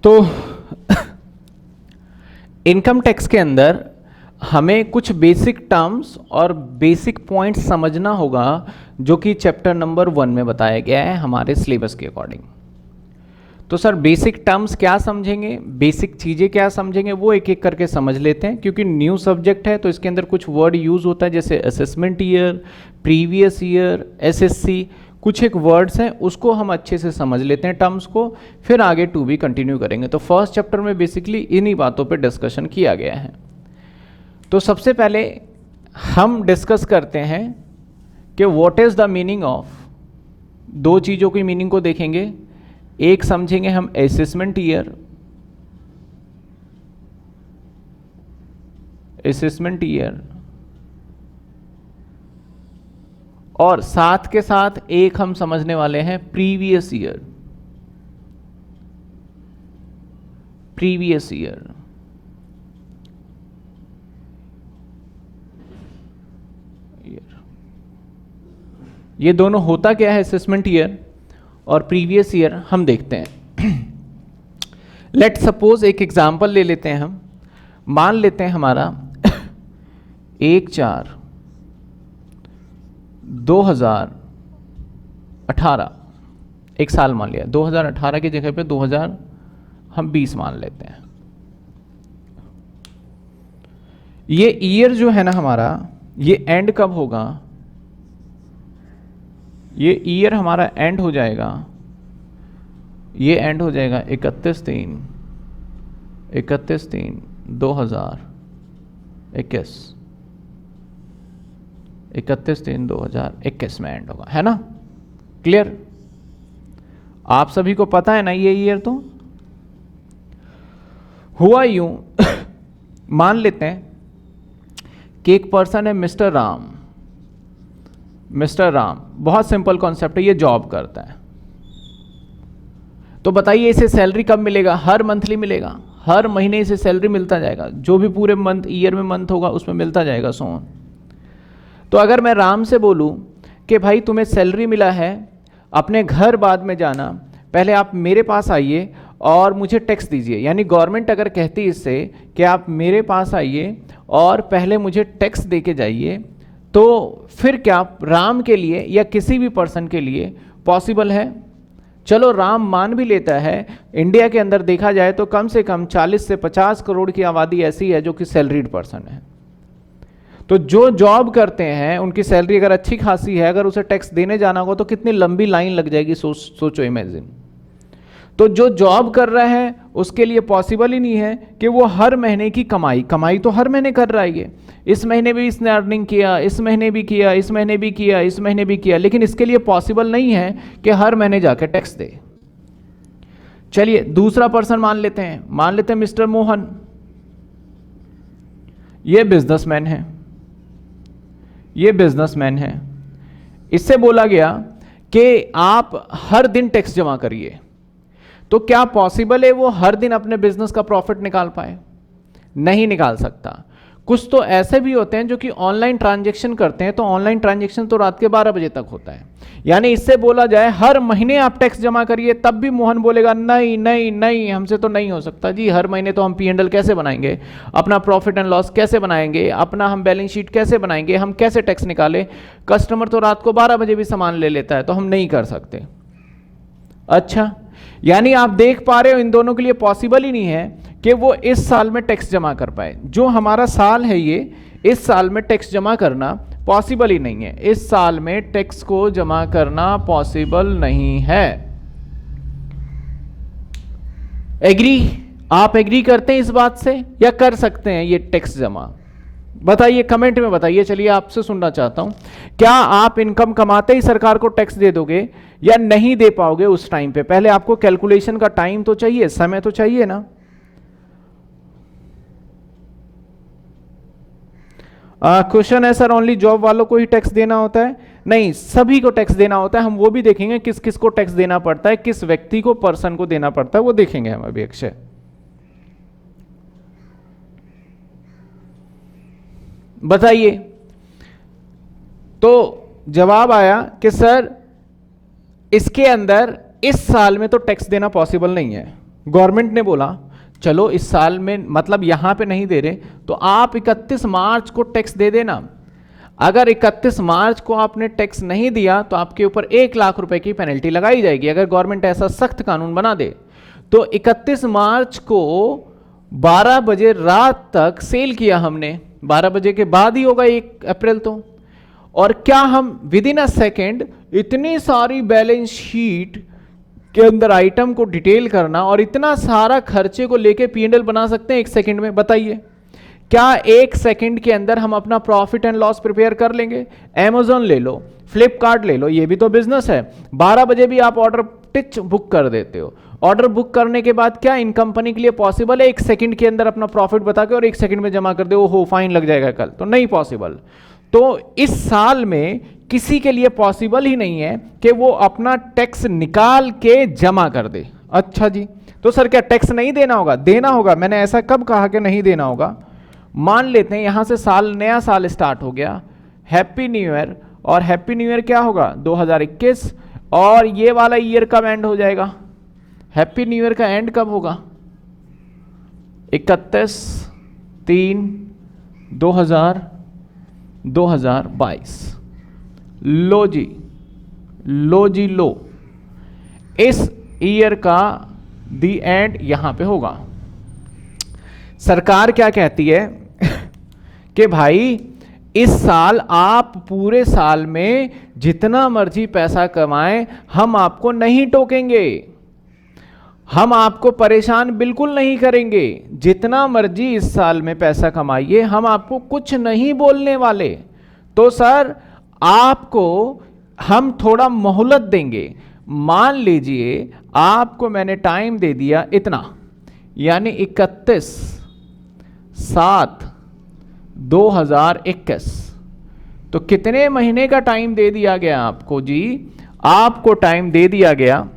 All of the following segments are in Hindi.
तो इनकम टैक्स के अंदर हमें कुछ बेसिक टर्म्स और बेसिक पॉइंट्स समझना होगा जो कि चैप्टर नंबर 1 में बताया गया है हमारे सिलेबस के अकॉर्डिंग। तो सर बेसिक टर्म्स क्या समझेंगे, बेसिक चीज़ें क्या समझेंगे, वो एक एक करके समझ लेते हैं, क्योंकि न्यू सब्जेक्ट है तो इसके अंदर कुछ वर्ड यूज़ होता है जैसे assessment year, previous year, SSC, कुछ एक वर्ड्स हैं उसको हम अच्छे से समझ लेते हैं टर्म्स को, फिर आगे टू भी कंटिन्यू करेंगे। तो फर्स्ट चैप्टर में बेसिकली इन्हीं बातों पे डिस्कशन किया गया है। तो सबसे पहले हम डिस्कस करते हैं कि what is the meaning of, दो चीज़ों की मीनिंग को देखेंगे। एक समझेंगे हम असेसमेंट ईयर, असेसमेंट ईयर, और साथ के साथ एक हम समझने वाले हैं प्रीवियस ईयर, प्रीवियस ईयर। ये दोनों होता क्या है, असेसमेंट ईयर और प्रीवियस ईयर, हम देखते हैं। लेट सपोज एक एग्जांपल ले लेते हैं हम, मान लेते हैं हमारा 1/4/2018 एक साल मान लिया, 2018 की जगह पे 2020 मान लेते हैं। ये ईयर जो है ना हमारा, ये एंड कब होगा, ये ईयर हमारा एंड हो जाएगा, ये एंड हो जाएगा 31/3/2021, 31/3/2021 में एंड होगा, है ना। क्लियर, आप सभी को पता है ना ये ईयर। तो हुआ यूं मान लेते हैं कि एक पर्सन है मिस्टर राम, मिस्टर राम, बहुत सिंपल कॉन्सेप्ट है, ये जॉब करता है। तो बताइए इसे सैलरी कब मिलेगा, हर मंथली मिलेगा, हर महीने इसे सैलरी मिलता जाएगा, जो भी पूरे मंथ ईयर में मंथ होगा उसमें मिलता जाएगा सोन। तो अगर मैं राम से बोलूं कि भाई तुम्हें सैलरी मिला है, अपने घर बाद में जाना, पहले आप मेरे पास आइए और मुझे टैक्स दीजिए, यानी गवर्नमेंट अगर कहती इससे कि आप मेरे पास आइए और पहले मुझे टैक्स दे के जाइए, तो फिर क्या राम के लिए या किसी भी पर्सन के लिए पॉसिबल है। चलो राम मान भी लेता है, इंडिया के अंदर देखा जाए तो कम से कम 40 से 50 करोड़ की आबादी ऐसी है जो कि सैलरीड पर्सन है। तो जो जॉब करते हैं उनकी सैलरी अगर अच्छी खासी है, अगर उसे टैक्स देने जाना हो तो कितनी लंबी लाइन लग जाएगी, सोचो इमेजिन। तो जो जॉब कर रहा है उसके लिए पॉसिबल ही नहीं है कि वो हर महीने की कमाई तो हर महीने कर रहा है, ये इस महीने भी इसने अर्निंग किया, इस महीने भी किया, इस महीने भी किया, इस महीने भी किया, लेकिन इसके लिए पॉसिबल नहीं है कि हर महीने जाके टैक्स दे। चलिए दूसरा पर्सन मान लेते हैं मिस्टर मोहन, ये बिजनेसमैन है, ये बिजनेसमैन है। इससे बोला गया कि आप हर दिन टैक्स जमा करिए, तो क्या पॉसिबल है वो हर दिन अपने बिजनेस का प्रॉफिट निकाल पाए? नहीं निकाल सकता। कुछ तो ऐसे भी होते हैं जो कि ऑनलाइन ट्रांजैक्शन करते हैं, तो ऑनलाइन ट्रांजैक्शन तो रात के 12 बजे तक होता है, यानी इससे बोला जाए हर महीने आप टैक्स जमा करिए, तब भी मोहन बोलेगा नहीं नहीं नहीं, हमसे तो नहीं हो सकता जी, हर महीने तो हम P&L कैसे बनाएंगे, अपना प्रॉफिट एंड लॉस कैसे बनाएंगे, अपना हम बैलेंस शीट कैसे बनाएंगे, हम कैसे टैक्स निकालें, कस्टमर तो रात को 12 बजे भी सामान ले लेता है, तो हम नहीं कर सकते। अच्छा, यानी आप देख पा रहे हो इन दोनों के लिए पॉसिबल ही नहीं है कि वो इस साल में टैक्स जमा कर पाए। जो हमारा साल है ये, इस साल में टैक्स जमा करना पॉसिबल ही नहीं है, इस साल में टैक्स को जमा करना पॉसिबल नहीं है। एग्री, आप एग्री करते हैं इस बात से या कर सकते हैं ये टैक्स जमा? बताइए, कमेंट में बताइए। चलिए आपसे सुनना चाहता हूं, क्या आप इनकम कमाते ही सरकार को टैक्स दे दोगे या नहीं दे पाओगे उस टाइम पे? पहले आपको कैलकुलेशन का टाइम तो चाहिए, समय तो चाहिए ना। क्वेश्चन है सर ओनली जॉब वालों को ही टैक्स देना होता है? नहीं, सभी को टैक्स देना होता है। हम वो भी देखेंगे किस किस को टैक्स देना पड़ता है, किस व्यक्ति को, पर्सन को देना पड़ता है, वो देखेंगे हम अभी। अक्षय, बताइए। तो जवाब आया कि सर इसके अंदर इस साल में तो टैक्स देना पॉसिबल नहीं है। गवर्नमेंट ने बोला चलो इस साल में, मतलब यहां पे नहीं दे रहे तो आप 31 मार्च को टैक्स दे देना। अगर 31 मार्च को आपने टैक्स नहीं दिया तो आपके ऊपर 1 लाख रुपए की पेनल्टी लगाई जाएगी, अगर गवर्नमेंट ऐसा सख्त कानून बना दे। तो 31 मार्च को 12 बजे रात तक सेल किया हमने, 12 बजे के बाद ही होगा 1 अप्रैल तो। और क्या हम विद इन अ सेकेंड इतनी सारी बैलेंस शीट के अंदर आइटम को डिटेल करना और इतना सारा खर्चे को लेके P&L बना सकते हैं 1 सेकेंड में? बताइए, क्या 1 सेकेंड के अंदर हम अपना प्रॉफिट एंड लॉस प्रिपेयर कर लेंगे? Amazon ले लो, फ्लिपकार्ट ले लो, ये भी तो बिजनेस है। 12 बजे भी आप ऑर्डर टिच बुक कर देते हो। ऑर्डर बुक करने के बाद क्या इन कंपनी के लिए पॉसिबल है 1 सेकेंड के अंदर अपना प्रॉफिट बता के और 1 सेकेंड में जमा कर दे, ओहो फाइन लग जाएगा कल? तो नहीं पॉसिबल। तो इस साल में किसी के लिए पॉसिबल ही नहीं है कि वो अपना टैक्स निकाल के जमा कर दे। अच्छा जी, तो सर क्या टैक्स नहीं देना होगा? देना होगा। मैंने ऐसा कब कहा कि नहीं देना होगा? मान लेते हैं यहां से साल, नया साल स्टार्ट हो गया, हैप्पी न्यू ईयर। और हैप्पी न्यू ईयर क्या होगा? 2021। और ये वाला ईयर कब एंड हो जाएगा? हैप्पी न्यू ईयर का एंड कब होगा? 31/3/2022। लो जी, लो जी लो, इस ईयर का दी एंड यहां पे होगा। सरकार क्या कहती है कि भाई इस साल आप पूरे साल में जितना मर्जी पैसा कमाएं, हम आपको नहीं टोकेंगे, हम आपको परेशान बिल्कुल नहीं करेंगे। जितना मर्जी इस साल में पैसा कमाइए, हम आपको कुछ नहीं बोलने वाले। तो सर आपको हम थोड़ा मोहलत देंगे। मान लीजिए आपको मैंने टाइम दे दिया इतना, यानी 31/7/2021। तो कितने महीने का टाइम दे दिया गया आपको जी? आपको टाइम दे दिया गया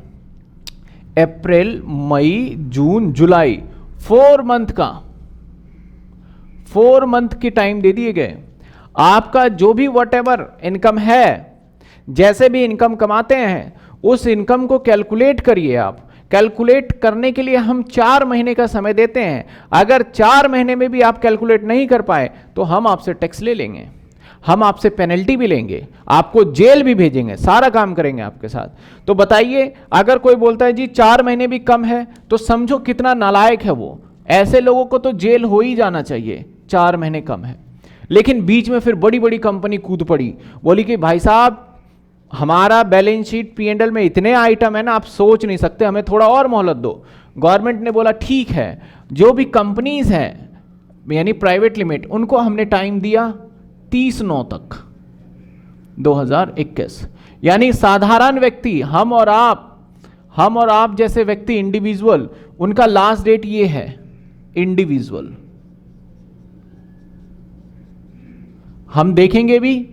अप्रैल, मई, जून, जुलाई, 4 मंथ का, 4 मंथ की टाइम दे दिए गए। आपका जो भी वॉटेवर इनकम है, जैसे भी इनकम कमाते हैं, उस इनकम को कैलकुलेट करिए आप। कैलकुलेट करने के लिए हम 4 महीने का समय देते हैं। अगर 4 महीने में भी आप कैलकुलेट नहीं कर पाए तो हम आपसे टैक्स ले लेंगे, हम आपसे पेनल्टी भी लेंगे, आपको जेल भी भेजेंगे, सारा काम करेंगे आपके साथ। तो बताइए, अगर कोई बोलता है जी 4 महीने भी कम है, तो समझो कितना नालायक है वो। ऐसे लोगों को तो जेल हो ही जाना चाहिए, 4 महीने कम है। लेकिन बीच में फिर बड़ी बड़ी कंपनी कूद पड़ी, बोली कि भाई साहब हमारा बैलेंस शीट P&L में इतने आइटम है ना, आप सोच नहीं सकते, हमें थोड़ा और मोहलत दो। गवर्नमेंट ने बोला ठीक है, जो भी कंपनीज हैं यानी प्राइवेट लिमिट, उनको हमने टाइम दिया 30/9 तक 2021। यानी साधारण व्यक्ति, हम और आप जैसे व्यक्ति, इंडिविजुअल, उनका लास्ट डेट ये है, इंडिविजुअल। हम देखेंगे भी,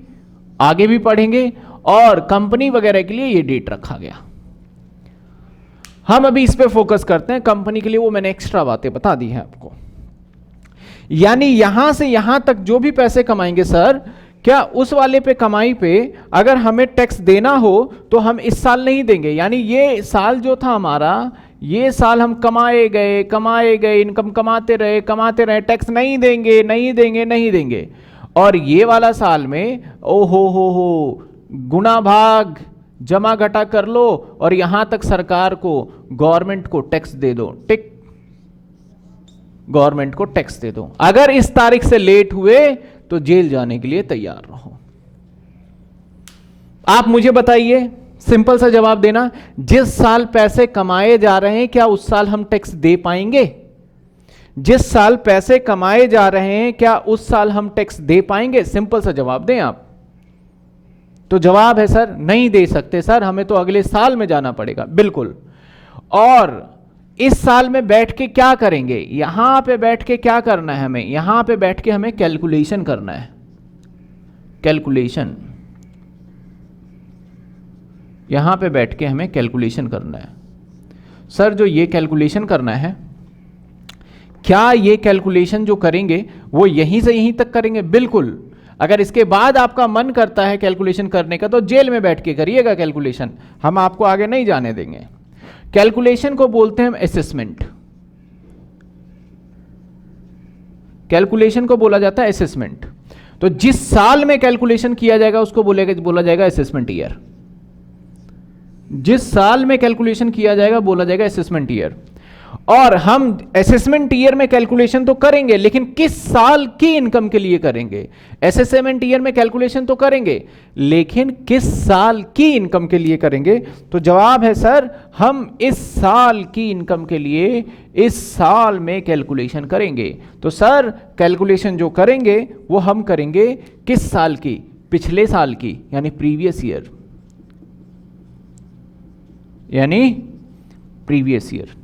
आगे भी पढ़ेंगे, और कंपनी वगैरह के लिए ये डेट रखा गया। हम अभी इस पे फोकस करते हैं, कंपनी के लिए वो मैंने एक्स्ट्रा बातें बता दी हैं आपको। यानी यहां से यहां तक जो भी पैसे कमाएंगे सर, क्या उस वाले पे कमाई पे अगर हमें टैक्स देना हो तो हम इस साल नहीं देंगे। यानी ये साल जो था हमारा, ये साल हम कमाए गए, इनकम कमाते रहे, टैक्स नहीं देंगे। और ये वाला साल में ओ हो गुना भाग जमा घटा कर लो और यहां तक सरकार को, गवर्नमेंट को टैक्स दे दो। टिक, गवर्नमेंट को टैक्स दे दो। अगर इस तारीख से लेट हुए तो जेल जाने के लिए तैयार रहो। आप मुझे बताइए, सिंपल सा जवाब देना, जिस साल पैसे कमाए जा रहे हैं क्या उस साल हम टैक्स दे पाएंगे? जिस साल पैसे कमाए जा रहे हैं क्या उस साल हम टैक्स दे पाएंगे? सिंपल सा जवाब दें आप। तो जवाब है सर, नहीं दे सकते सर, हमें तो अगले साल में जाना पड़ेगा। बिल्कुल। और इस साल में बैठ के क्या करेंगे? यहां पे बैठ के क्या करना है हमें? यहां पे बैठ के हमें कैलकुलेशन करना है। कैलकुलेशन, यहां पे बैठ के हमें कैलकुलेशन करना है। सर जो ये कैलकुलेशन करना है, क्या ये कैलकुलेशन जो करेंगे वो यहीं से यहीं तक करेंगे? बिल्कुल। अगर इसके बाद आपका मन करता है कैलकुलेशन करने का तो जेल में बैठ के करिएगा कैलकुलेशन, हम आपको आगे नहीं जाने देंगे। कैलकुलेशन को बोलते हैं हम असेसमेंट। कैलकुलेशन को बोला जाता है असेसमेंट। तो जिस साल में कैलकुलेशन किया जाएगा उसको बोला जाएगा असेसमेंट ईयर। जिस साल में कैलकुलेशन किया जाएगा बोला जाएगा असेसमेंट ईयर। और हम असेसमेंट ईयर में कैलकुलेशन तो करेंगे, लेकिन किस साल की इनकम के लिए करेंगे? असेसमेंट ईयर में कैलकुलेशन तो करेंगे, लेकिन किस साल की इनकम के लिए करेंगे? तो जवाब है सर, हम इस साल की इनकम के लिए इस साल में कैलकुलेशन करेंगे। तो सर कैलकुलेशन जो करेंगे वो हम करेंगे किस साल की? पिछले साल की, यानी प्रीवियस ईयर, यानी प्रीवियस ईयर।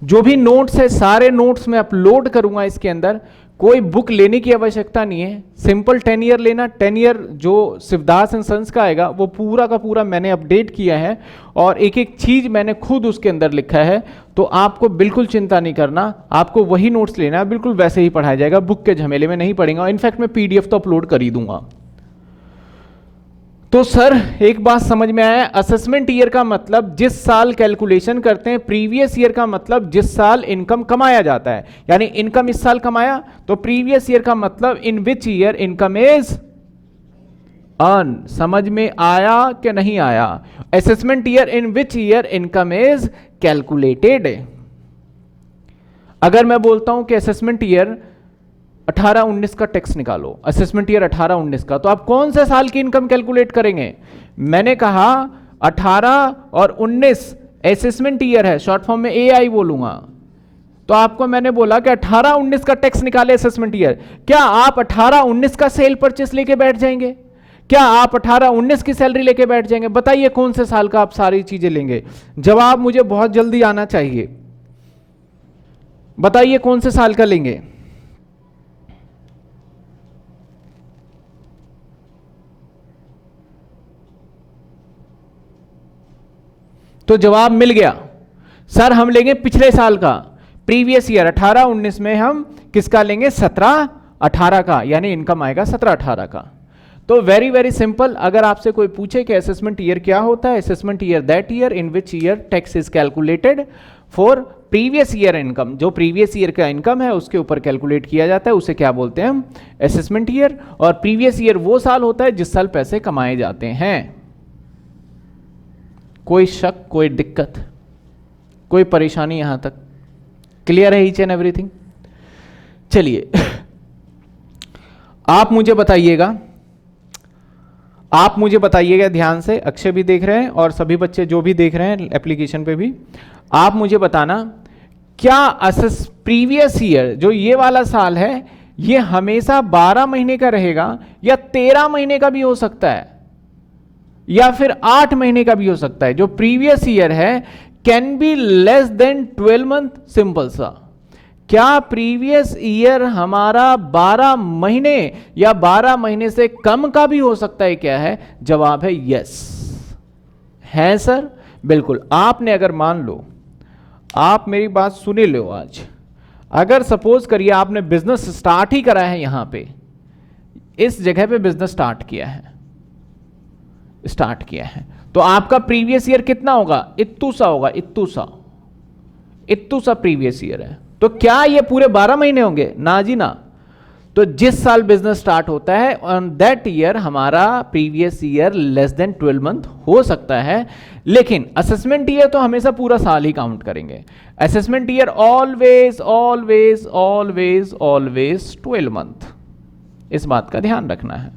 जो भी नोट्स है सारे नोट्स मैं अपलोड करूंगा इसके अंदर, कोई बुक लेने की आवश्यकता नहीं है, सिंपल 10 ईयर लेना। 10 ईयर जो शिवदास एंड सन्स का आएगा वो पूरा का पूरा मैंने अपडेट किया है और एक एक चीज मैंने खुद उसके अंदर लिखा है। तो आपको बिल्कुल चिंता नहीं करना, आपको वही नोट्स लेना है, बिल्कुल वैसे ही पढ़ाया जाएगा, बुक के झमेले में नहीं पड़ेगा। इनफैक्ट मैं पीडीएफ तो अपलोड कर ही दूंगा। तो सर एक बात समझ में आया, असेसमेंट ईयर का मतलब जिस साल कैलकुलेशन करते हैं, प्रीवियस ईयर का मतलब जिस साल इनकम कमाया जाता है, यानी इनकम इस साल कमाया तो प्रीवियस ईयर का मतलब in which year income is earn. समझ में आया कि नहीं आया? Assessment year in which year income is calculated. अगर मैं बोलता हूं कि असेसमेंट ईयर 18-19 का टैक्स निकालो, असेसमेंट ईयर 18-19 का, तो आप कौन से साल की इनकम कैलकुलेट करेंगे? मैंने कहा 18 और 19 असेसमेंट ईयर है, शॉर्ट फॉर्म में एआई बोलूंगा। तो आपको मैंने बोला कि 18-19 का टैक्स निकाले असेसमेंट ईयर। क्या आप 18-19 का सेल परचेस लेके बैठ जाएंगे? क्या आप 18-19 की सैलरी लेके बैठ जाएंगे? बताइए कौन से साल का आप सारी चीजें लेंगे? जवाब मुझे बहुत जल्दी आना चाहिए, बताइए कौन से साल का लेंगे? तो जवाब मिल गया, सर हम लेंगे पिछले साल का, प्रीवियस ईयर 18-19 में हम किसका लेंगे? 17-18 का, यानी इनकम आएगा 17-18 का। तो वेरी वेरी सिंपल। अगर आपसे कोई पूछे कि असेसमेंट ईयर क्या होता है, assessment year that year in which year tax is calculated for previous year income, जो प्रीवियस ईयर का इनकम है उसके ऊपर कैलकुलेट किया जाता है, उसे क्या बोलते हैं हम? Assessment year. और प्रीवियस ईयर वो साल होता है जिस साल पैसे कमाए जाते हैं। कोई शक, कोई दिक्कत, कोई परेशानी यहां तक? क्लियर है ईच एंड एवरीथिंग? चलिए आप मुझे बताइएगा ध्यान से, अक्षय भी देख रहे हैं और सभी बच्चे जो भी देख रहे हैं एप्लीकेशन पे भी, आप मुझे बताना क्या प्रीवियस ईयर जो ये वाला साल है ये हमेशा 12 महीने का रहेगा या 13 महीने का भी हो सकता है या फिर 8 महीने का भी हो सकता है? जो प्रीवियस ईयर है can be less than 12 month. Simple सा, क्या प्रीवियस ईयर हमारा 12 महीने या 12 महीने से कम का भी हो सकता है? क्या है जवाब? है यस है सर, बिल्कुल। आपने अगर मान लो, आप मेरी बात सुने लो, आज अगर सपोज करिए आपने बिजनेस स्टार्ट ही करा है, यहां पे इस जगह पे बिजनेस स्टार्ट किया है, तो आपका प्रीवियस ईयर कितना होगा? इत्तू सा होगा, इत्तू सा प्रीवियस ईयर है। तो क्या ये पूरे 12 महीने होंगे? ना जी ना। तो जिस साल बिजनेस स्टार्ट होता है ऑन दैट ईयर हमारा previous year less than 12 month हो सकता है, लेकिन असेसमेंट ईयर तो हमेशा पूरा साल ही काउंट करेंगे। Assessment year always always always always 12 month, इस बात का ध्यान रखना है।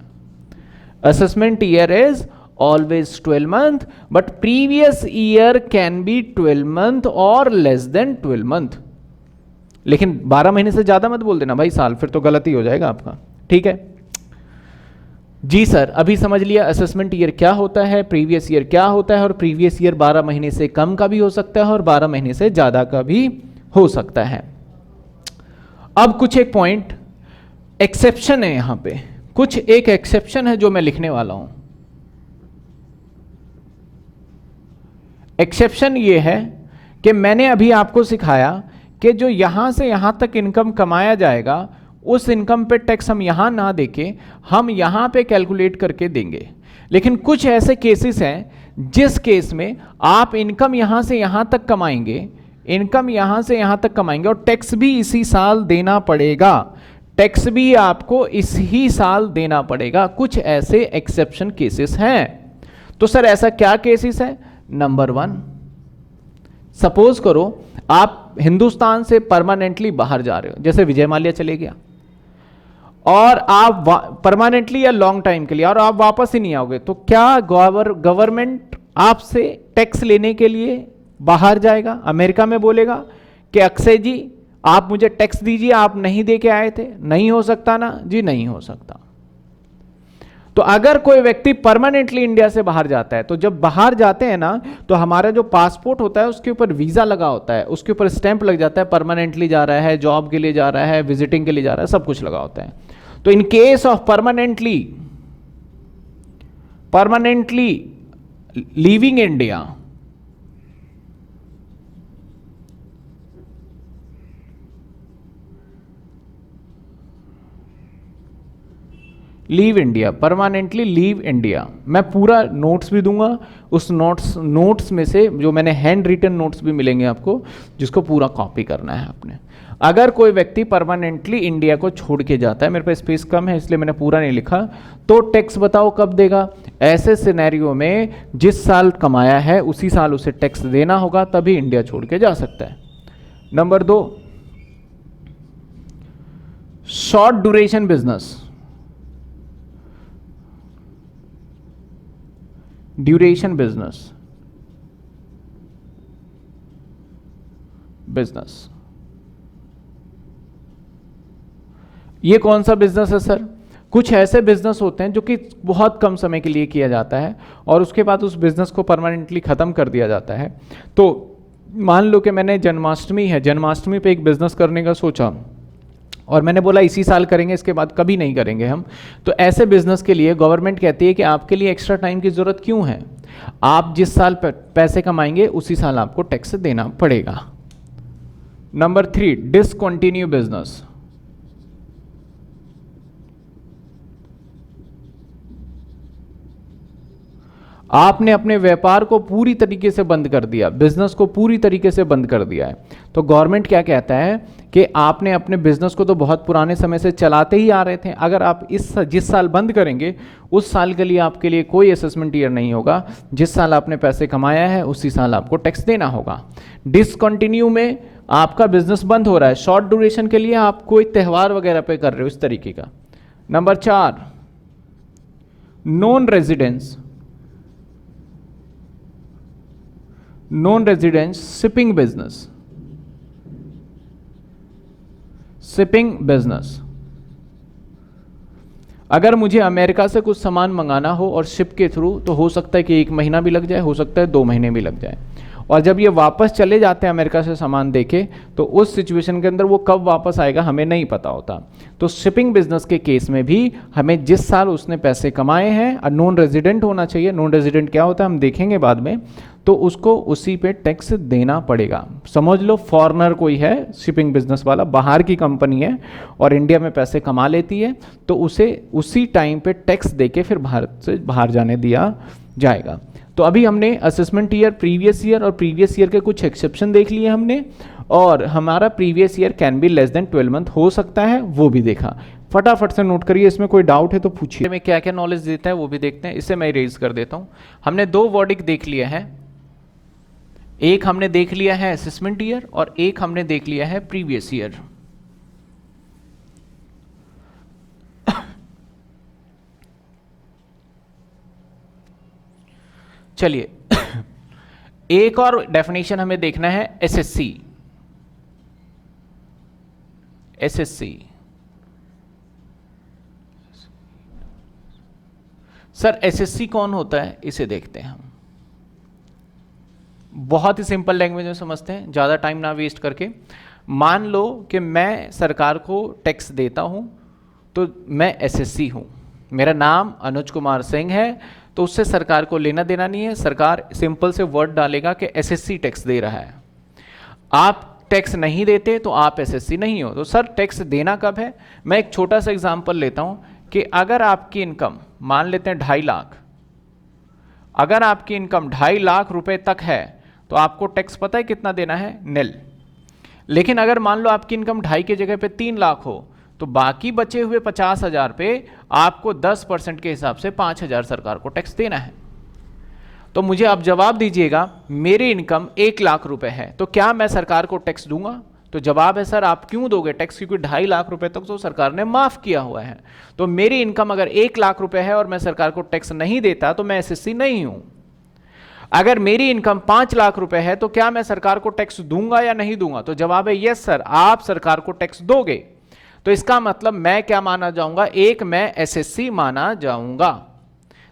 Assessment year is always 12 month, but previous year can be 12 month or less than 12 month। लेकिन 12 महीने से ज्यादा मत बोल देना भाई साल, फिर तो गलती हो जाएगा आपका। ठीक है जी सर, अभी समझ लिया असेसमेंट ईयर क्या होता है, प्रीवियस ईयर क्या होता है, और प्रीवियस ईयर 12 महीने से कम का भी हो सकता है और 12 महीने से ज्यादा का भी हो सकता है। अब कुछ एक पॉइंट एक्सेप्शन है, यहां पे कुछ एक एक्सेप्शन है जो मैं लिखने वाला हूं। एक्सेप्शन ये है कि मैंने अभी आपको सिखाया कि जो यहां से यहां तक इनकम कमाया जाएगा उस इनकम पे टैक्स हम यहां ना देके हम यहां पे कैलकुलेट करके देंगे। लेकिन कुछ ऐसे केसेस हैं जिस केस में आप इनकम यहां से यहां तक कमाएंगे, इनकम यहां से यहां तक कमाएंगे और टैक्स भी इसी साल देना पड़ेगा, टैक्स भी आपको इसी साल देना पड़ेगा। कुछ ऐसे एक्सेप्शन केसेस हैं। तो सर ऐसा क्या केसेस है? नंबर 1, सपोज करो आप हिंदुस्तान से परमानेंटली बाहर जा रहे हो, जैसे विजय माल्या चले गया और आप परमानेंटली या लॉन्ग टाइम के लिए, और आप वापस ही नहीं आओगे, तो क्या गवर्नमेंट आपसे टैक्स लेने के लिए बाहर जाएगा? अमेरिका में बोलेगा कि अक्षय जी आप मुझे टैक्स दीजिए, आप नहीं दे के आए थे? नहीं हो सकता ना जी, नहीं हो सकता। तो अगर कोई व्यक्ति परमानेंटली इंडिया से बाहर जाता है, तो जब बाहर जाते हैं ना, तो हमारा जो पासपोर्ट होता है उसके ऊपर वीजा लगा होता है, उसके ऊपर स्टैंप लग जाता है, परमानेंटली जा रहा है, जॉब के लिए जा रहा है, विजिटिंग के लिए जा रहा है, सब कुछ लगा होता है। तो in case of permanently leaving India, leave India, permanently leave India, मैं पूरा नोट्स भी दूंगा, उस नोट्स में से जो मैंने हैंड रिटन नोट्स भी मिलेंगे आपको, जिसको पूरा कॉपी करना है आपने। अगर कोई व्यक्ति परमानेंटली इंडिया को छोड़ के जाता है, मेरे पास स्पेस कम है इसलिए मैंने पूरा नहीं लिखा, तो टैक्स बताओ कब देगा? ऐसे सिनेरियो में जिस साल कमाया है उसी साल उसे टैक्स देना होगा, तभी इंडिया छोड़ के जा सकता है। Number 2, short duration business, duration business, ये कौन सा बिजनेस है सर? कुछ ऐसे बिजनेस होते हैं जो कि बहुत कम समय के लिए किया जाता है और उसके बाद उस बिजनेस को परमानेंटली खत्म कर दिया जाता है। तो मान लो कि मैंने जन्माष्टमी पे एक बिजनेस करने का सोचा और मैंने बोला इसी साल करेंगे, इसके बाद कभी नहीं करेंगे हम। तो ऐसे बिजनेस के लिए गवर्नमेंट कहती है कि आपके लिए एक्स्ट्रा टाइम की जरूरत क्यों है? आप जिस साल पैसे कमाएंगे उसी साल आपको टैक्स देना पड़ेगा। नंबर 3, डिसकंटिन्यू बिजनेस, आपने अपने व्यापार को पूरी तरीके से बंद कर दिया, बिजनेस को पूरी तरीके से बंद कर दिया है। तो गवर्नमेंट क्या कहता है कि आपने अपने बिजनेस को तो बहुत पुराने समय से चलाते ही आ रहे थे, अगर आप जिस साल बंद करेंगे उस साल के लिए आपके लिए कोई असेसमेंट ईयर नहीं होगा, जिस साल आपने पैसे कमाया है उसी साल आपको टैक्स देना होगा। डिसकंटिन्यू में आपका बिजनेस बंद हो रहा है, शॉर्ट ड्यूरेशन के लिए आप कोई त्यौहार वगैरह पे कर रहे हो इस तरीके का। Number 4, non residence shipping business, अगर मुझे अमेरिका से कुछ सामान मंगाना हो और शिप के थ्रू, तो हो सकता है कि 1 महीना भी लग जाए, हो सकता है 2 महीने भी लग जाए, और जब ये वापस चले जाते हैं अमेरिका से सामान देके, तो उस सिचुएशन के अंदर वो कब वापस आएगा हमें नहीं पता होता। तो शिपिंग बिजनेस के केस में भी हमें जिस साल उसने पैसे कमाए हैं, नॉन रेजिडेंट होना चाहिए, नॉन रेजिडेंट क्या होता है हम देखेंगे बाद में, तो उसको उसी पे टैक्स देना पड़ेगा। समझ लो फॉरेनर कोई है शिपिंग बिजनेस वाला, बाहर की कंपनी है और इंडिया में पैसे कमा लेती है, तो उसे उसी टाइम पे टैक्स देके फिर भारत से बाहर जाने दिया जाएगा। तो अभी हमने असेसमेंट ईयर, प्रीवियस ईयर और प्रीवियस ईयर के कुछ एक्सेप्शन देख लिए हमने, और हमारा previous year can be less than 12 month हो सकता है, वो भी देखा। फटाफट से नोट करिए, इसमें कोई डाउट है तो पूछिए। में क्या क्या नॉलेज देता है वो भी देखते हैं, इसे मैं इरेज कर देता हूँ। हमने 2 वर्डिक देख लिया है, एक हमने देख लिया है असेसमेंट ईयर और एक हमने देख लिया है प्रीवियस ईयर। चलिए एक और डेफिनेशन हमें देखना है, एसएससी। सर एसएससी कौन होता है, इसे देखते हैं हम। बहुत ही सिंपल लैंग्वेज में समझते हैं, ज़्यादा टाइम ना वेस्ट करके। मान लो कि मैं सरकार को टैक्स देता हूं, तो मैं एसएससी हूं, मेरा नाम अनुज कुमार सिंह है, तो उससे सरकार को लेना देना नहीं है। सरकार सिंपल से वर्ड डालेगा कि एसएससी टैक्स दे रहा है। आप टैक्स नहीं देते तो आप एसएससी नहीं हो। तो सर टैक्स देना कब है? मैं एक छोटा सा एग्जांपल लेता हूं कि अगर आपकी इनकम मान लेते हैं 2.5 लाख, अगर आपकी इनकम 2.5 लाख रुपए तक है तो आपको टैक्स पता है कितना देना है? 0। लेकिन अगर मान लो आपकी इनकम 2.5 की जगह पे 3 लाख हो, तो बाकी बचे हुए 50,000 पे आपको 10% के हिसाब से 5,000 सरकार को टैक्स देना है। तो मुझे आप जवाब दीजिएगा, मेरी इनकम 1 लाख रुपए है, तो क्या मैं सरकार को टैक्स दूंगा? तो जवाब है सर आप क्यों दोगे टैक्स, क्योंकि 2.5 लाख रुपए तक तो सरकार ने माफ किया हुआ है। तो मेरी इनकम अगर 1 लाख रुपए है और मैं सरकार को टैक्स नहीं देता तो मैं एसएससी नहीं हूं। अगर मेरी इनकम 5 लाख रुपए है तो क्या मैं सरकार को टैक्स दूंगा या नहीं दूंगा? तो जवाब है यस सर, आप सरकार को टैक्स दोगे। तो इसका मतलब मैं क्या माना जाऊंगा? एक मैं एसएससी माना जाऊंगा।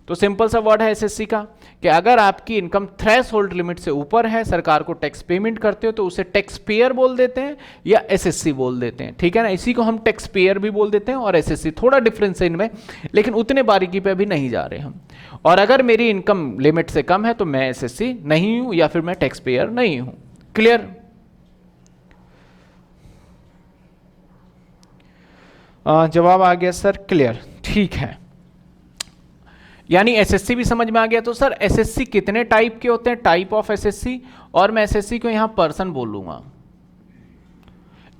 तो सिंपल सा वर्ड है एसएससी का कि अगर आपकी इनकम थ्रेशोल्ड लिमिट से ऊपर है, सरकार को टैक्स पेमेंट करते हो, तो उसे टैक्स पेयर बोल देते हैं या एसएससी बोल देते हैं, ठीक है ना। इसी को हम टैक्स पेयर भी बोल देते हैं और एसएससी, थोड़ा डिफरेंस है इनमें, लेकिन उतने बारीकी पे अभी नहीं जा रहे हम। और अगर मेरी इनकम लिमिट से कम है तो मैं एसएससी नहीं हूं या फिर मैं टैक्स पेयर नहीं हूं। क्लियर? जवाब आ गया सर, क्लियर, ठीक है। यानी एसएससी भी समझ में आ गया। तो सर एसएससी कितने टाइप के होते हैं? टाइप ऑफ एसएससी, और मैं एसएससी को यहां पर्सन बोलूंगा।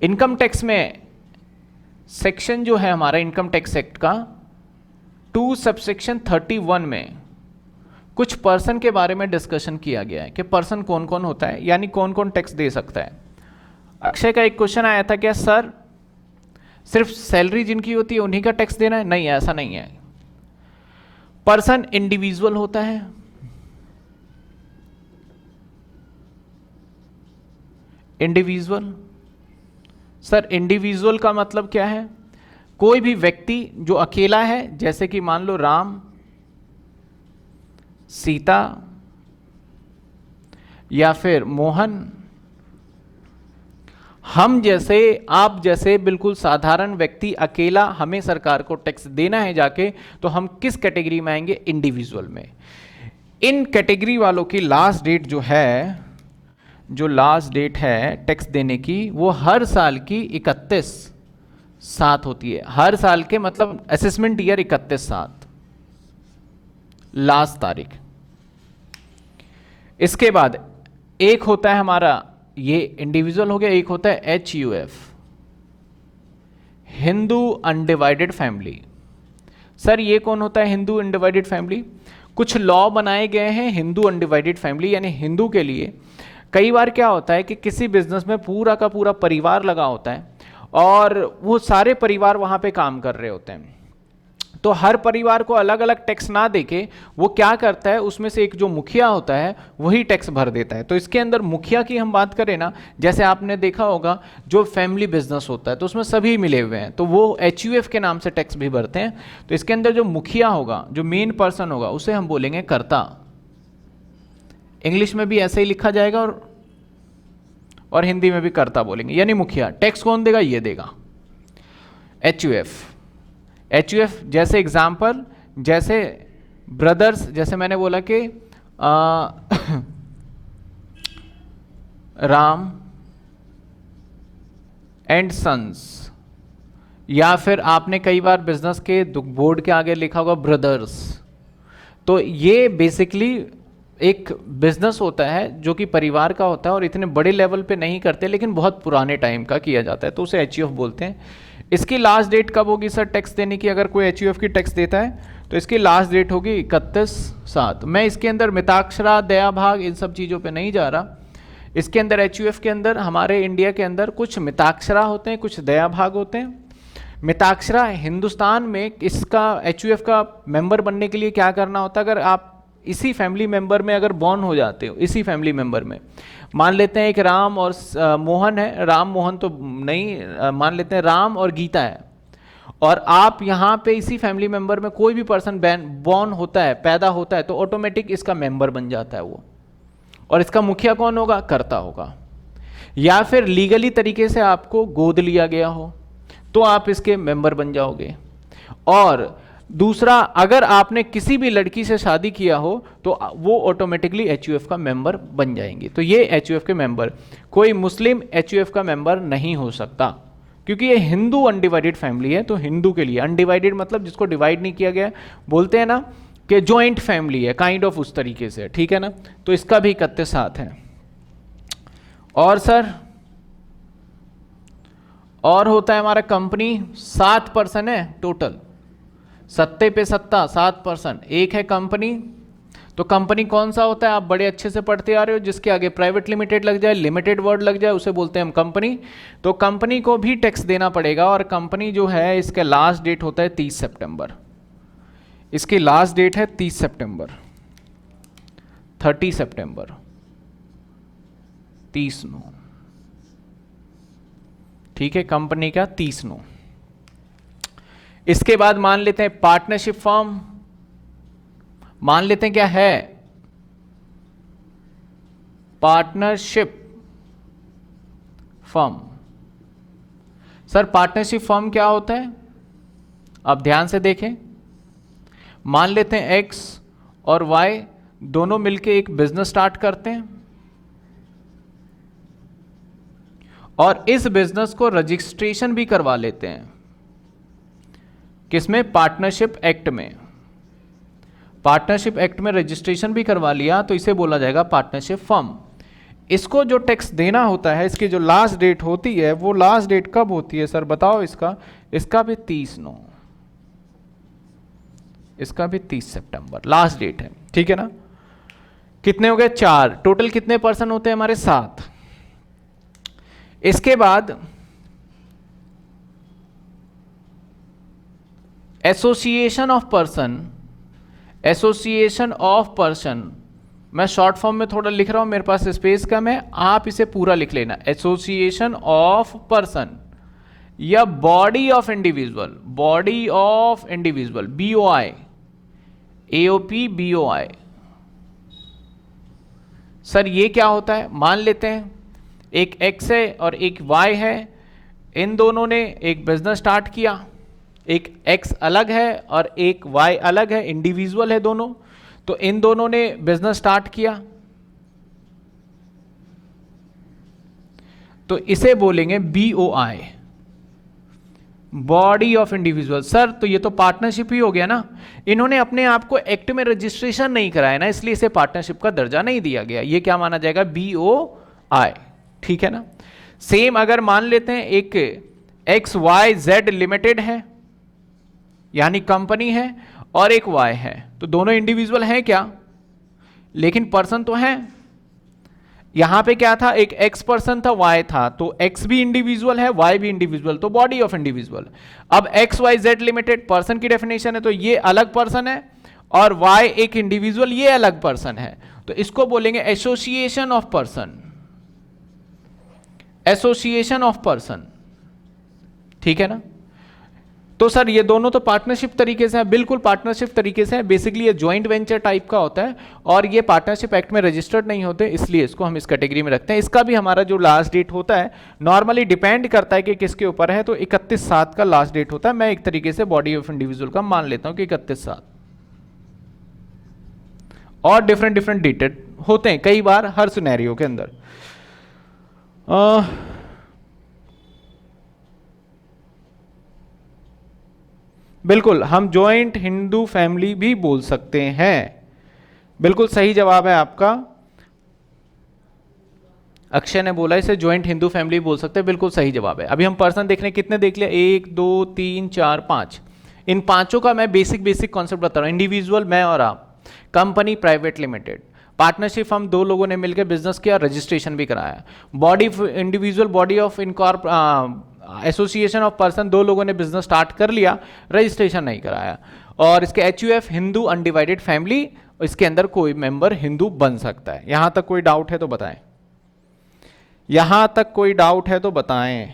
इनकम टैक्स में सेक्शन जो है हमारा इनकम टैक्स एक्ट का 2 सबसेक्शन 31 में कुछ पर्सन के बारे में डिस्कशन किया गया है कि पर्सन कौन कौन होता है, यानी कौन कौन टैक्स दे सकता है। अक्षय का एक क्वेश्चन आया था, क्या सर सिर्फ सैलरी जिनकी होती है उन्हीं का टैक्स देना है? नहीं, ऐसा नहीं है। पर्सन इंडिविजुअल होता है, इंडिविजुअल। सर इंडिविजुअल का मतलब क्या है? कोई भी व्यक्ति जो अकेला है, जैसे कि मान लो राम, सीता या फिर मोहन, हम जैसे, आप जैसे बिल्कुल साधारण व्यक्ति अकेला, हमें सरकार को टैक्स देना है जाके, तो हम किस कैटेगरी में आएंगे? इंडिविजुअल में। इन कैटेगरी वालों की लास्ट डेट जो है, जो लास्ट डेट है टैक्स देने की, वो हर साल की 31/7 होती है। हर साल के मतलब असेसमेंट ईयर 31/7 लास्ट तारीख। इसके बाद एक होता है हमारा, ये इंडिविजुअल हो गया, एक होता है HUF, Hindu undivided family. Sir ये कौन होता है हिंदू अनडिवाइडेड फैमिली? कुछ लॉ बनाए गए हैं हिंदू अनडिवाइडेड फैमिली यानी हिंदू के लिए। कई बार क्या होता है कि किसी बिजनेस में पूरा का पूरा परिवार लगा होता है और वो सारे परिवार वहां पे काम कर रहे होते हैं, तो हर परिवार को अलग अलग टैक्स ना देके वो क्या करता है, उसमें से एक जो मुखिया होता है वही टैक्स भर देता है। तो इसके अंदर मुखिया की हम बात करें ना, जैसे आपने देखा होगा जो फैमिली बिजनेस होता है तो उसमें सभी मिले हुए हैं, तो वो HUF के नाम से टैक्स भी भरते हैं। तो इसके अंदर जो मुखिया होगा, जो मेन पर्सन होगा, उसे हम बोलेंगे कर्ता। इंग्लिश में भी ऐसे ही लिखा जाएगा और हिंदी में भी कर्ता बोलेंगे, यानी मुखिया। टैक्स कौन देगा? ये देगा, HUF। जैसे एग्जाम्पल, जैसे ब्रदर्स, जैसे मैंने बोला कि राम एंड सन्स, या फिर आपने कई बार बिजनेस के बोर्ड के आगे लिखा होगा ब्रदर्स। तो ये बेसिकली एक बिजनेस होता है जो कि परिवार का होता है और इतने बड़े लेवल पे नहीं करते, लेकिन बहुत पुराने टाइम का किया जाता है, तो उसे HUF बोलते हैं। इसकी लास्ट डेट कब होगी सर टैक्स देने की? अगर कोई HUF की टैक्स देता है तो इसकी लास्ट डेट होगी 31/7। मैं इसके अंदर मिताक्षरा, दया भाग, इन सब चीज़ों पे नहीं जा रहा। इसके अंदर HUF के अंदर, हमारे इंडिया के अंदर कुछ मिताक्षरा होते हैं, कुछ दया भाग होते हैं। मिताक्षरा हिंदुस्तान में इसका HUF का मेंबर बनने के लिए क्या करना होता है? अगर आप इसी फैमिली मेंबर में अगर बॉर्न हो जाते हो, इसी फैमिली मेंबर में, मान लेते हैं एक राम और मोहन है, राम मोहन तो नहीं, मान लेते हैं राम और गीता है, और आप यहाँ पे इसी फैमिली मेंबर में कोई भी पर्सन बॉर्न होता है, पैदा होता है, तो ऑटोमेटिक इसका मेंबर बन जाता है वो। और इसका मुखिया कौन होगा? कर्ता होगा। या फिर लीगली तरीके से आपको गोद लिया गया हो तो आप इसके मेंबर बन जाओगे। और दूसरा, अगर आपने किसी भी लड़की से शादी किया हो तो वो ऑटोमेटिकली HUF का मेंबर बन जाएंगे। तो ये HUF के मेंबर, कोई मुस्लिम HUF का मेंबर नहीं हो सकता, क्योंकि ये हिंदू अनडिवाइडेड फैमिली है। तो हिंदू के लिए, अनडिवाइडेड मतलब जिसको डिवाइड नहीं किया गया, बोलते हैं ना कि जॉइंट फैमिली है, काइंड ऑफ उस तरीके से, ठीक है ना। तो इसका भी 31/7 है। और सर और होता है हमारा कंपनी 7% है टोटल, सत्ते पे सत्ता 7%, एक है कंपनी। तो कंपनी कौन सा होता है, आप बड़े अच्छे से पढ़ते आ रहे हो, जिसके आगे प्राइवेट लिमिटेड लग जाए, लिमिटेड वर्ड लग जाए, उसे बोलते हैं हम कंपनी। तो कंपनी को भी टैक्स देना पड़ेगा, और कंपनी जो है इसका लास्ट डेट होता है 30 सितंबर। इसकी लास्ट डेट है 30 सितंबर, 30 सितंबर, 30/9, ठीक है, कंपनी का 30/9। इसके बाद मान लेते हैं पार्टनरशिप फॉर्म, मान लेते हैं क्या है, partnership firm. Sir partnership firm क्या होता है, आप ध्यान से देखें। मान लेते हैं एक्स और वाई दोनों मिलके एक बिजनेस स्टार्ट करते हैं, और इस बिजनेस को रजिस्ट्रेशन भी करवा लेते हैं, किसमें, पार्टनरशिप एक्ट में। पार्टनरशिप एक्ट में रजिस्ट्रेशन भी करवा लिया तो इसे बोला जाएगा पार्टनरशिप फर्म। इसको जो टैक्स देना होता है, इसकी जो लास्ट डेट होती है, वो लास्ट डेट कब होती है सर बताओ, इसका भी 30/9, इसका भी 30 सितंबर लास्ट डेट है, ठीक है ना। कितने हो गए, 4, टोटल कितने पर्सन होते हैं हमारे, 7। इसके बाद association of person, association of person, मैं शॉर्ट फॉर्म में थोड़ा लिख रहा हूं, मेरे पास स्पेस कम है, आप इसे पूरा लिख लेना। एसोसिएशन ऑफ पर्सन या body of individual, body of individual, BOI, AOP BOI। Sir ये क्या होता है, मान लेते हैं एक X है और एक Y है, इन दोनों ने एक बिजनेस स्टार्ट किया, एक X अलग है और एक Y अलग है, इंडिविजुअल है दोनों, तो इन दोनों ने बिजनेस स्टार्ट किया, तो इसे बोलेंगे BOI, body of individual. Sir तो ये तो पार्टनरशिप ही हो गया ना, इन्होंने अपने आप को एक्ट में रजिस्ट्रेशन नहीं कराया ना, इसलिए इसे पार्टनरशिप का दर्जा नहीं दिया गया, ये क्या माना जाएगा, BOI, ठीक है ना। सेम अगर मान लेते हैं एक XYZ लिमिटेड है, यानी कंपनी है, और एक Y है, तो दोनों इंडिविजुअल हैं क्या, लेकिन पर्सन तो हैं। यहां पे क्या था, एक X पर्सन था, Y था, तो X भी इंडिविजुअल है, Y भी इंडिविजुअल, तो बॉडी ऑफ इंडिविजुअल। अब XYZ लिमिटेड पर्सन की डेफिनेशन है, तो ये अलग पर्सन है, और Y एक इंडिविजुअल, ये अलग पर्सन है, तो इसको बोलेंगे association of person, association of person, ठीक है ना। तो सर ये दोनों तो पार्टनरशिप तरीके से है, बिल्कुल पार्टनरशिप तरीके से है, बेसिकली ये जॉइंट वेंचर टाइप का होता है, और ये पार्टनरशिप एक्ट में रजिस्टर्ड नहीं होते, इसलिए इसको हम इस कैटेगरी में रखते हैं। इसका भी हमारा जो लास्ट डेट होता है नॉर्मली डिपेंड करता है कि किसके ऊपर है, तो 31/7 का लास्ट डेट होता है। मैं एक तरीके से बॉडी ऑफ इंडिविजुअल का मान लेता हूं कि 31/7, और डिफरेंट डिफरेंट डेटेड होते हैं कई बार हर सिनेरियो के अंदर। बिल्कुल हम जॉइंट हिंदू फैमिली भी बोल सकते हैं, बिल्कुल सही जवाब है आपका। अक्षय ने बोला इसे जॉइंट हिंदू फैमिली बोल सकते हैं, बिल्कुल सही जवाब है। अभी हम पर्सन देख रहे हैं, कितने देख लिया, 1 2 3 4 5, इन पांचों का मैं बेसिक कॉन्सेप्ट बता रहा हूं। इंडिविजुअल मैं और आप, कंपनी प्राइवेट लिमिटेड, पार्टनरशिप हम दो लोगों ने मिलकर बिजनेस किया, रजिस्ट्रेशन भी कराया। Body individual, body of association of person, दो लोगों ने बिजनेस स्टार्ट कर लिया, रजिस्ट्रेशन नहीं कराया। और इसके HUF हिंदू अनडिवाइडेड फैमिली, इसके अंदर कोई मेंबर हिंदू बन सकता है। यहां तक कोई डाउट है तो बताएं, यहां तक कोई डाउट है तो बताएं।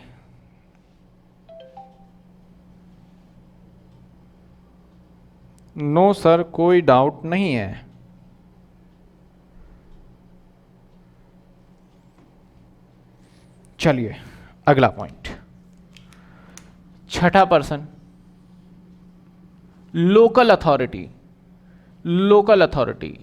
नो सर कोई डाउट नहीं है। चलिए अगला पॉइंट, छठा person, local authority. Local authority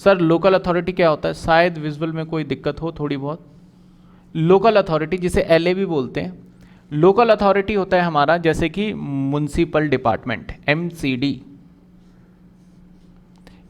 sir local authority क्या होता है, शायद विजुअल में कोई दिक्कत हो थोड़ी बहुत। लोकल अथॉरिटी जिसे LA भी बोलते हैं, लोकल अथॉरिटी होता है हमारा जैसे कि म्युनिसिपल डिपार्टमेंट, MCD,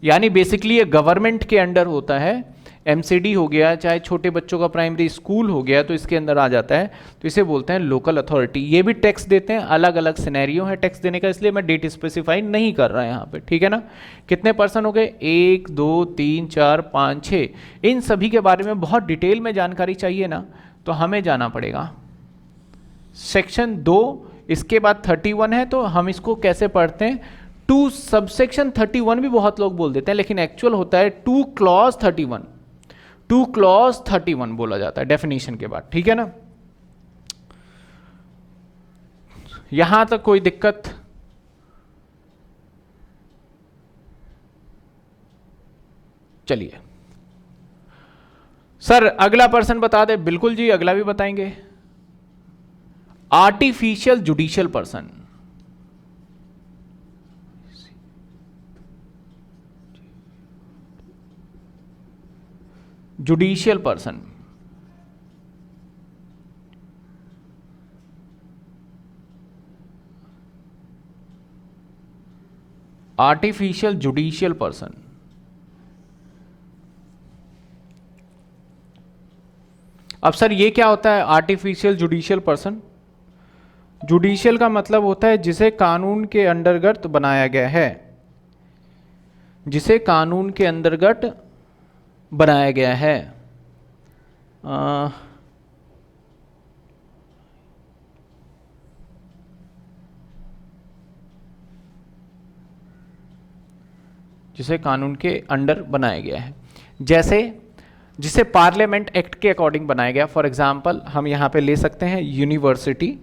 यानी बेसिकली ये गवर्नमेंट के अंडर होता है, एमसीडी हो गया, चाहे छोटे बच्चों का प्राइमरी स्कूल हो गया, तो इसके अंदर आ जाता है। तो इसे बोलते हैं लोकल अथॉरिटी। ये भी टैक्स देते हैं, अलग अलग सिनेरियो है टैक्स देने का, इसलिए मैं डेट स्पेसिफाई नहीं कर रहा यहाँ पे, ठीक है ना। कितने पर्सन हो गए? 1 2 3 4 5 6। इन सभी के बारे में बहुत डिटेल में जानकारी चाहिए ना, तो हमें जाना पड़ेगा सेक्शन 2, इसके बाद 31 है, तो हम इसको कैसे पढ़ते हैं? 2 सबसेक्शन 31 भी बहुत लोग बोल देते हैं, लेकिन एक्चुअल होता है 2 क्लॉज 31। 2 क्लॉज 31 बोला जाता है डेफिनेशन के बाद, ठीक है ना। यहां तक कोई दिक्कत? चलिए सर अगला पर्सन बता दे। बिल्कुल जी, अगला भी बताएंगे। Artificial judicial person. Judicial person, artificial judicial person. अब सर ये क्या होता है आर्टिफिशियल जुडिशियल पर्सन? जुडिशियल का मतलब होता है जिसे कानून के अंतर्गत बनाया गया है, जिसे कानून के अंतर्गत बनाया गया है। जिसे कानून के अंडर बनाया गया है, जैसे जिसे पार्लियामेंट एक्ट के अकॉर्डिंग बनाया गया। फॉर एग्जाम्पल हम यहाँ पे ले सकते हैं यूनिवर्सिटी,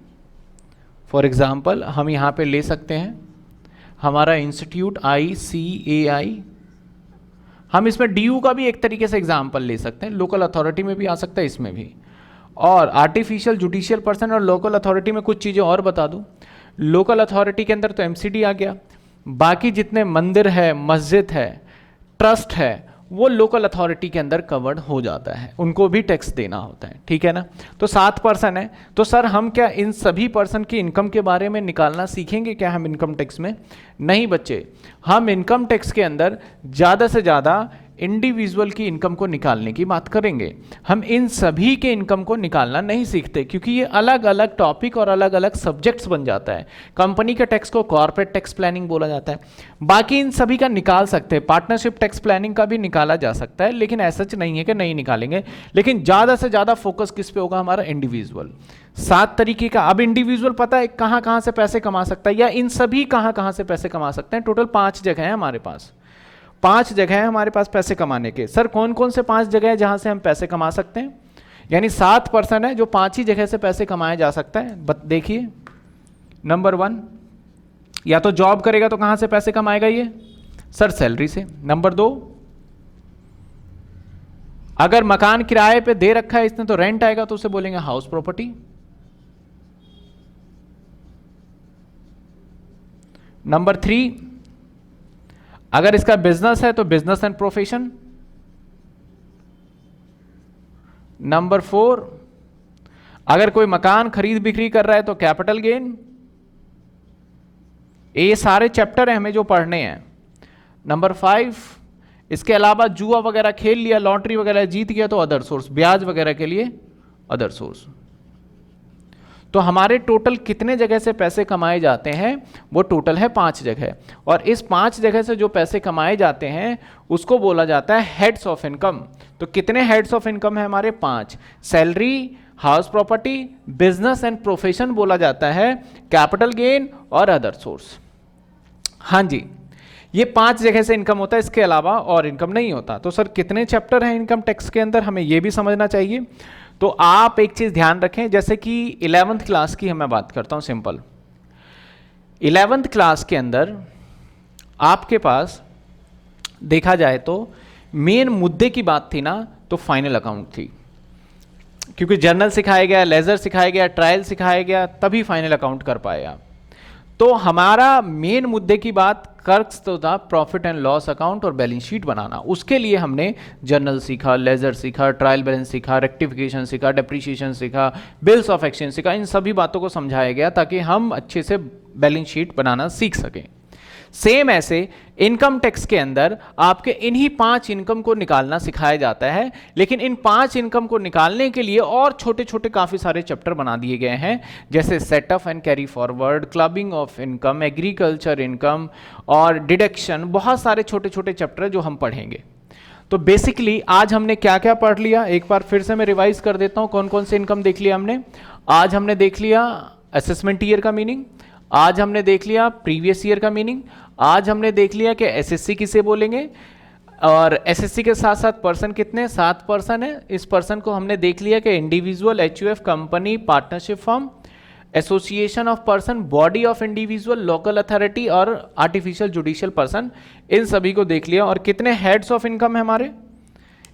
फॉर एग्जाम्पल हम यहाँ पे ले सकते हैं हमारा इंस्टीट्यूट ICAI। हम इसमें DU का भी एक तरीके से एग्जाम्पल ले सकते हैं, लोकल अथॉरिटी में भी आ सकता है, इसमें भी। और आर्टिफिशियल जुडिशियल पर्सन और लोकल अथॉरिटी में कुछ चीज़ें और बता दूं। लोकल अथॉरिटी के अंदर तो MCD आ गया, बाकी जितने मंदिर है, मस्जिद है, ट्रस्ट है, वो लोकल अथॉरिटी के अंदर कवर्ड हो जाता है, उनको भी टैक्स देना होता है, ठीक है ना। तो 7 पर्सन है, तो सर हम क्या इन सभी पर्सन की इनकम के बारे में निकालना सीखेंगे क्या हम इनकम टैक्स में? नहीं बच्चे, हम इनकम टैक्स के अंदर ज़्यादा से ज़्यादा इंडिविजुअल की इनकम को निकालने की बात करेंगे। हम इन सभी के इनकम को निकालना नहीं सीखते, क्योंकि ये अलग अलग टॉपिक और अलग अलग सब्जेक्ट्स बन जाता है। कंपनी के टैक्स को कॉर्पोरेट टैक्स प्लानिंग बोला जाता है, बाकी इन सभी का निकाल सकते हैं। पार्टनरशिप टैक्स प्लानिंग का भी निकाला जा सकता है, लेकिन ऐसा नहीं है कि नहीं निकालेंगे, लेकिन ज़्यादा से ज़्यादा फोकस किस पे होगा? हमारा इंडिविजुअल। 7 तरीके का। अब इंडिविजुअल पता है कहाँ कहाँ से पैसे कमा सकता है, या इन सभी कहाँ कहाँ से पैसे कमा सकते हैं? टोटल 5 जगह है हमारे पास, 5 जगह है हमारे पास पैसे कमाने के। सर कौन कौन से 5 जगह है जहां से हम पैसे कमा सकते हैं? यानी 7 पर्सन है जो 5 ही जगह से पैसे कमाया जा सकता है। देखिए, नंबर 1, या तो जॉब करेगा तो कहां से पैसे कमाएगा ये? सर सैलरी से। नंबर 2, अगर मकान किराए पे दे रखा है इसने तो रेंट आएगा, तो उसे बोलेंगे हाउस प्रॉपर्टी। नंबर 3, अगर इसका बिजनेस है तो बिजनेस एंड प्रोफेशन। नंबर 4, अगर कोई मकान खरीद बिक्री कर रहा है तो कैपिटल गेन। ये सारे चैप्टर हैं हमें जो पढ़ने हैं। नंबर 5, इसके अलावा जुआ वगैरह खेल लिया, लॉटरी वगैरह जीत गया तो अदर सोर्स, ब्याज वगैरह के लिए अदर सोर्स। तो हमारे टोटल कितने जगह से पैसे कमाए जाते हैं? वो टोटल है 5 जगह, और इस 5 जगह से जो पैसे कमाए जाते हैं उसको बोला जाता है हेड्स ऑफ इनकम। तो कितने हेड्स ऑफ इनकम है हमारे? 5। Salary, house property, business and profession बोला जाता है, कैपिटल गेन और अदर सोर्स। हाँ जी, ये 5 जगह से इनकम होता है, इसके अलावा और इनकम नहीं होता। तो सर कितने चैप्टर हैं इनकम टैक्स के अंदर, हमें ये भी समझना चाहिए। तो आप एक चीज ध्यान रखें, जैसे कि 11th क्लास की मैं बात करता हूं सिंपल। 11th क्लास के अंदर आपके पास देखा जाए तो मेन मुद्दे की बात थी ना, तो फाइनल अकाउंट थी, क्योंकि जर्नल सिखाया गया, लेजर सिखाया गया, ट्रायल सिखाया गया, तभी फाइनल अकाउंट कर पाए आप। तो हमारा मेन मुद्दे की बात कर्क्स तो था प्रॉफिट एंड लॉस अकाउंट और बैलेंस शीट बनाना। उसके लिए हमने जर्नल सीखा, लेजर सीखा, ट्रायल बैलेंस सीखा, रेक्टिफिकेशन सीखा, डेप्रीशिएशन सीखा, बिल्स ऑफ एक्सचेंज सीखा। इन सभी बातों को समझाया गया ताकि हम अच्छे से बैलेंस शीट बनाना सीख सकें। सेम ऐसे इनकम टैक्स के अंदर आपके इन्हीं 5 इनकम को निकालना सिखाया जाता है, लेकिन इन 5 इनकम को निकालने के लिए और छोटे छोटे काफ़ी सारे चैप्टर बना दिए गए हैं, जैसे set of and carry forward, clubbing of income, agriculture income और डिडक्शन, बहुत सारे छोटे छोटे चैप्टर जो हम पढ़ेंगे। तो बेसिकली आज हमने क्या क्या पढ़ लिया, एक बार फिर से मैं रिवाइज कर देता हूँ कौन कौन से इनकम देख लिया हमने। आज हमने देख लिया असेसमेंट ईयर का मीनिंग, आज हमने देख लिया प्रीवियस ईयर का मीनिंग, आज हमने देख लिया कि एसएससी किसे बोलेंगे, और एसएससी के साथ साथ पर्सन कितने, 7 पर्सन है। इस पर्सन को हमने देख लिया कि individual, HUF, company, partnership firm, association of person, body of individual, local authority और आर्टिफिशियल जुडिशियल पर्सन, इन सभी को देख लिया। और कितने हेड्स ऑफ इनकम है हमारे,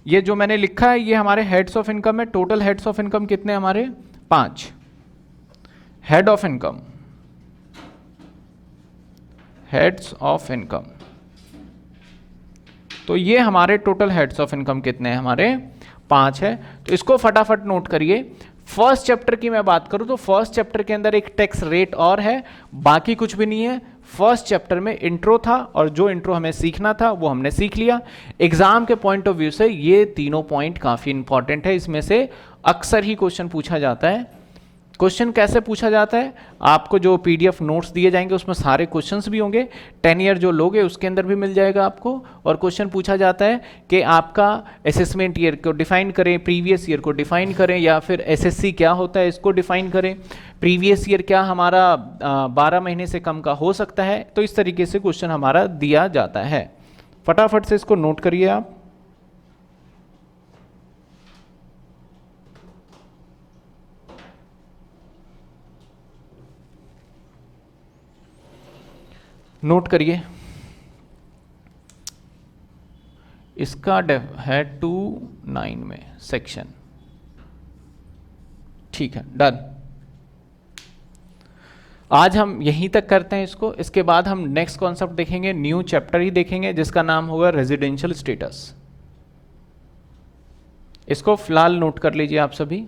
ये जो मैंने लिखा है ये हमारे हेड्स ऑफ इनकम है। टोटल हेड्स ऑफ इनकम कितने हमारे, 5 head of income, heads of income. तो ये हमारे टोटल हेड्स ऑफ इनकम कितने हैं हमारे, 5 है। तो इसको फटाफट नोट करिए। फर्स्ट चैप्टर की मैं बात करूं तो फर्स्ट चैप्टर के अंदर एक टैक्स रेट और है, बाकी कुछ भी नहीं है। फर्स्ट चैप्टर में इंट्रो था और जो इंट्रो हमें सीखना था वो हमने सीख लिया। एग्जाम के पॉइंट ऑफ व्यू से ये तीनों पॉइंट काफी इंपॉर्टेंट है, इसमें से अक्सर ही क्वेश्चन पूछा जाता है। क्वेश्चन कैसे पूछा जाता है, आपको जो पीडीएफ नोट्स दिए जाएंगे उसमें सारे क्वेश्चंस भी होंगे, 10 ईयर जो लोगे उसके अंदर भी मिल जाएगा आपको। और क्वेश्चन पूछा जाता है कि आपका असेसमेंट ईयर को डिफाइन करें, प्रीवियस ईयर को डिफाइन करें, या फिर एसएससी क्या होता है इसको डिफाइन करें, प्रीवियस ईयर क्या हमारा 12 महीने से कम का हो सकता है। तो इस तरीके से क्वेश्चन हमारा दिया जाता है। फटाफट से इसको नोट करिए आप। नोट करिए, इसका है 2(9) में सेक्शन, ठीक है, डन। आज हम यहीं तक करते हैं इसको। इसके बाद हम नेक्स्ट कॉन्सेप्ट देखेंगे, न्यू चैप्टर ही देखेंगे जिसका नाम होगा रेजिडेंशियल स्टेटस। इसको फिलहाल नोट कर लीजिए आप सभी।